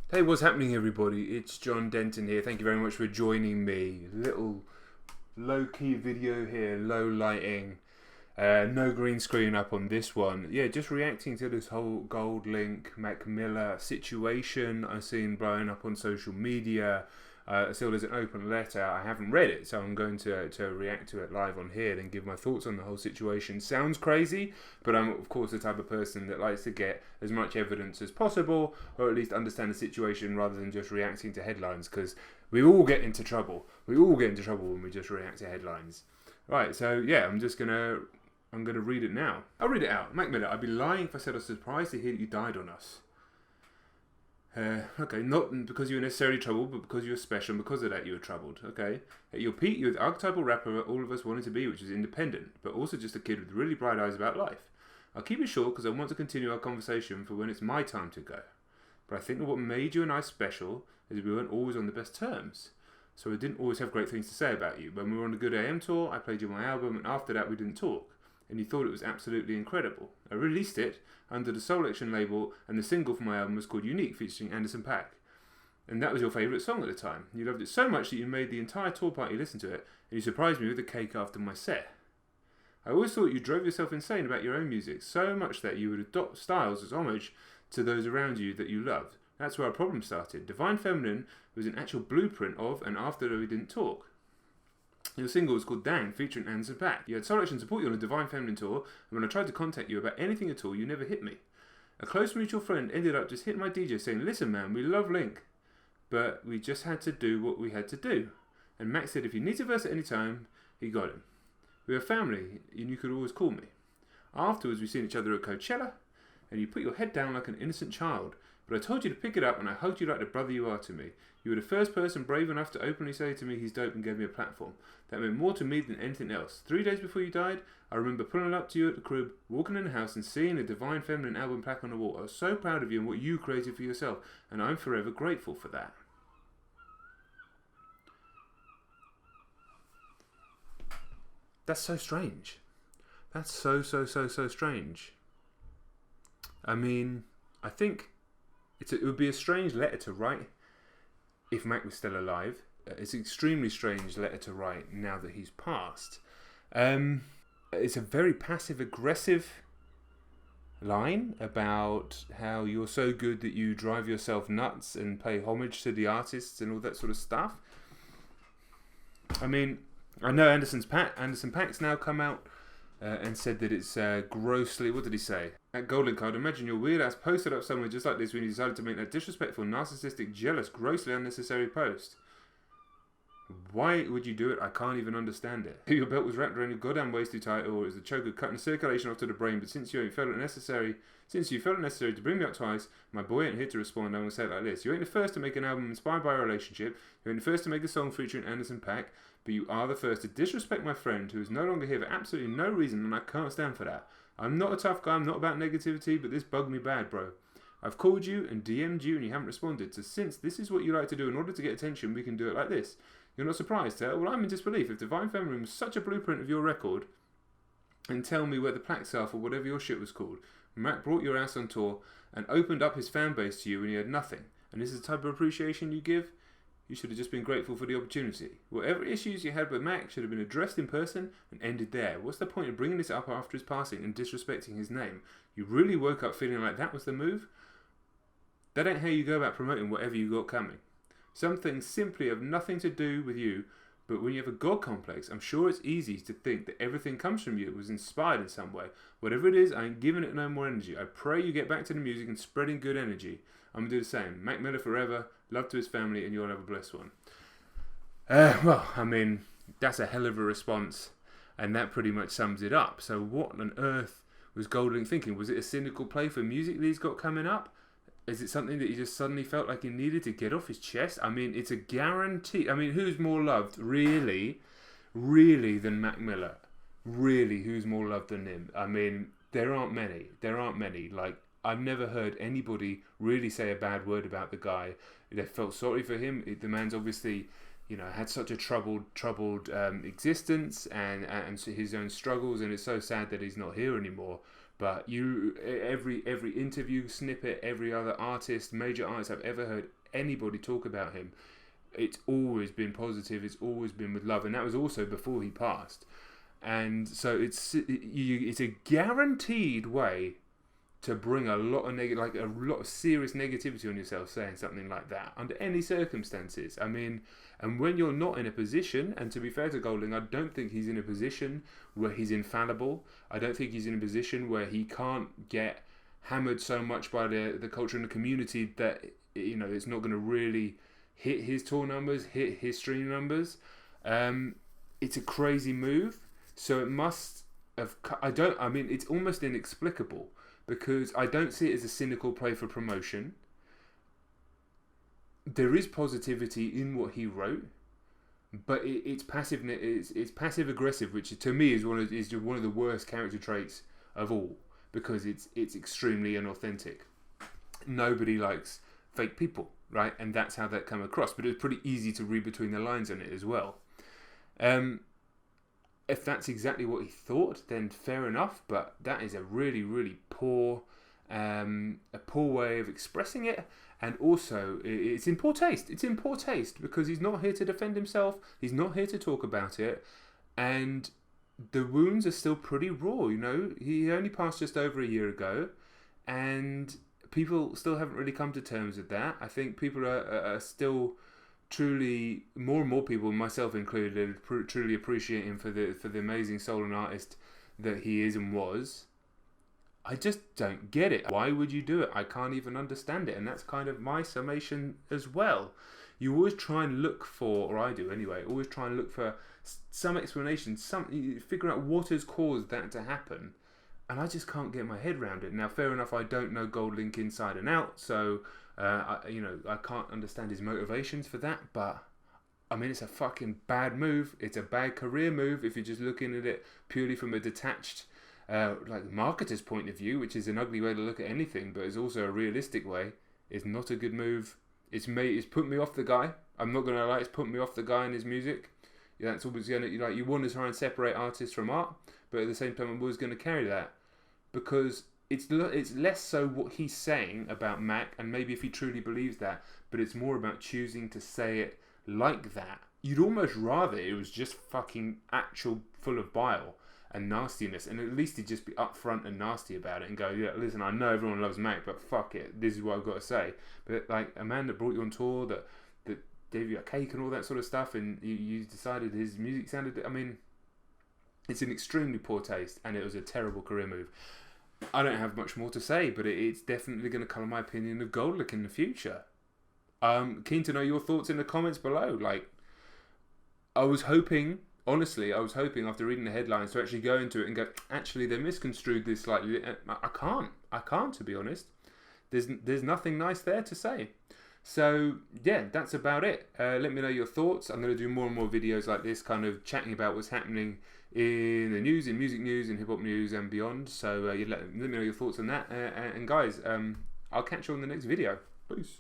Hey, what's happening, everybody? It's John Denton here. Thank you very much for joining me. Little low-key video here, low lighting, no green screen up on this one. Yeah, just reacting to this whole Goldlink, Mac Miller situation I've seen blowing up on social media. Still, there's an open letter. I haven't read it, so I'm going to react to it live on here and give my thoughts on the whole situation. Sounds crazy, but I'm, of course, the type of person that likes to get as much evidence as possible, or at least understand the situation rather than just reacting to headlines, because we all get into trouble. We all get into trouble when we just react to headlines. Right, so yeah, I'm gonna read it now. I'll read it out. Mac Miller, I'd be lying if I said I was surprised to hear that you died on us. Okay, not because you were necessarily troubled, but because you were special, and because of that you were troubled. Okay, at your peak, you were the archetypal rapper all of us wanted to be, which was independent, but also just a kid with really bright eyes about life. I'll keep it short because I want to continue our conversation for when it's my time to go. But I think that what made you and I special is we weren't always on the best terms. So I didn't always have great things to say about you. When we were on the Good AM tour, I played you my album, and after that we didn't talk. And you thought it was absolutely incredible. I released it under the Soul Action label, and the single for my album was called Unique, featuring Anderson Paak. And that was your favourite song at the time. You loved it so much that you made the entire tour party listen to it, and you surprised me with a cake after my set. I always thought you drove yourself insane about your own music, so much that you would adopt styles as homage to those around you that you loved. That's where our problem started. Divine Feminine was an actual blueprint of and after we didn't talk. Your single was called Dang, featuring Anderson Paak. You had Soul Action support you on a Divine Feminine tour, and when I tried to contact you about anything at all, you never hit me. A close mutual friend ended up just hitting my DJ saying, "Listen man, we love Link, but we just had to do what we had to do." And Max said if he needs a verse at any time, he got him. We were family, and you could always call me. Afterwards, we seen each other at Coachella, and you put your head down like an innocent child. But I told you to pick it up, and I hugged you like the brother you are to me. You were the first person brave enough to openly say to me he's dope and gave me a platform. That meant more to me than anything else. 3 days before you died, I remember pulling up to you at the crib, walking in the house and seeing the Divine Feminine album plaque on the wall. I was so proud of you and what you created for yourself, and I'm forever grateful for that. That's so strange. That's so strange. I mean, I think it would be a strange letter to write if Mac was still alive. It's an extremely strange letter to write now that he's passed. It's a very passive-aggressive line about how you're so good that you drive yourself nuts and pay homage to the artists and all that sort of stuff. I mean, I know Anderson Paak's now come out and said that it's grossly, what did he say? At Goldlink, I'd imagine your weird ass posted up somewhere just like this when you decided to make that disrespectful, narcissistic, jealous, grossly unnecessary post. Why would you do it? I can't even understand it. Your belt was wrapped around your goddamn waist too tight, or it was the choker cutting circulation off to the brain, but since you felt it necessary to bring me up twice, my boy ain't here to respond. I'm going to say it like this. You ain't the first to make an album inspired by a relationship. You ain't the first to make a song featuring Anderson Paak, but you are the first to disrespect my friend who is no longer here for absolutely no reason, and I can't stand for that. I'm not a tough guy, I'm not about negativity, but this bugged me bad, bro. I've called you and DM'd you and you haven't responded, so since this is what you like to do in order to get attention, we can do it like this. You're not surprised, eh? Well, I'm in disbelief. If Divine Feminine was such a blueprint of your record, and tell me where the plaques are for whatever your shit was called. Mac brought your ass on tour and opened up his fan base to you when he had nothing. And this is the type of appreciation you give? You should have just been grateful for the opportunity. Whatever issues you had with Mac should have been addressed in person and ended there. What's the point of bringing this up after his passing and disrespecting his name? You really woke up feeling like that was the move? That ain't how you go about promoting whatever you got coming. Some things simply have nothing to do with you, but when you have a God complex, I'm sure it's easy to think that everything comes from you. It was inspired in some way. Whatever it is, I ain't giving it no more energy. I pray you get back to the music and spreading good energy. I'm going to do the same. Mac Miller forever, love to his family, and you'll have a blessed one. Well, I mean, that's a hell of a response, and that pretty much sums it up. So what on earth was Goldlink thinking? Was it a cynical play for music that he's got coming up? Is it something that he just suddenly felt like he needed to get off his chest? I mean, it's a guarantee. I mean, who's more loved, really, than Mac Miller? Really, who's more loved than him? I mean, there aren't many. Like, I've never heard anybody really say a bad word about the guy. They felt sorry for him. The man's obviously, had such a troubled existence and his own struggles, and it's so sad that he's not here anymore. But every interview snippet, every other artist, major artist I've ever heard anybody talk about him, it's always been positive. It's always been with love, and that was also before he passed. And so it's a guaranteed way to bring a lot of serious negativity on yourself, saying something like that under any circumstances. I mean, and when you're not in a position, and to be fair to Goldlink, I don't think he's in a position where he's infallible. I don't think he's in a position where he can't get hammered so much by the culture and the community that, you know, it's not going to really hit his tour numbers, hit his stream numbers. It's a crazy move. So it must have. It's almost inexplicable, because I don't see it as a cynical play for promotion. There is positivity in what he wrote, but it's passive. It's passive aggressive, which to me is one of the worst character traits of all, because it's extremely inauthentic. Nobody likes fake people, right? And that's how that come across. But it's pretty easy to read between the lines on it as well. If that's exactly what he thought, then fair enough. But that is a really, really poor way of expressing it, and also it's in poor taste. It's in poor taste because he's not here to defend himself. He's not here to talk about it, and the wounds are still pretty raw. You know, he only passed just over a year ago, and people still haven't really come to terms with that. I think people are still truly, more and more people, myself included, truly appreciate him for the amazing soul and artist that he is and was. I just don't get it. Why would you do it? I can't even understand it, and that's kind of my summation as well. You always try and look for, or I do anyway, always try and look for some explanation, figure out what has caused that to happen, and I just can't get my head around it. Now, fair enough, I don't know Goldlink inside and out, so I can't understand his motivations for that, but I mean, it's a fucking bad move. It's a bad career move if you're just looking at it purely from a detached, marketer's point of view, which is an ugly way to look at anything, but it's also a realistic way. It's not a good move. It's put me off the guy. I'm not gonna lie, it's put me off the guy and his music. That's always gonna, you want to try and separate artists from art, but at the same time, I'm always gonna carry that, because it's less so what he's saying about Mac, and maybe if he truly believes that, but it's more about choosing to say it like that. You'd almost rather it was just fucking actual full of bile and nastiness, and at least he'd just be upfront and nasty about it and go, yeah, listen, I know everyone loves Mac, but fuck it, this is what I've got to say. But like a man that brought you on tour, that gave you a cake and all that sort of stuff, and you decided his music sounded, I mean, it's an extremely poor taste, and it was a terrible career move. I don't have much more to say, but it's definitely going to colour my opinion of Goldlink in the future. I'm keen to know your thoughts in the comments below. Like, I was hoping after reading the headlines to actually go into it and go, actually, they misconstrued this slightly. I can't, to be honest. There's nothing nice there to say. So, yeah, that's about it. Let me know your thoughts. I'm going to do more and more videos like this, kind of chatting about what's happening in the news, in music news, in hip-hop news and beyond. So, let me know your thoughts on that. And guys, I'll catch you on the next video. Peace.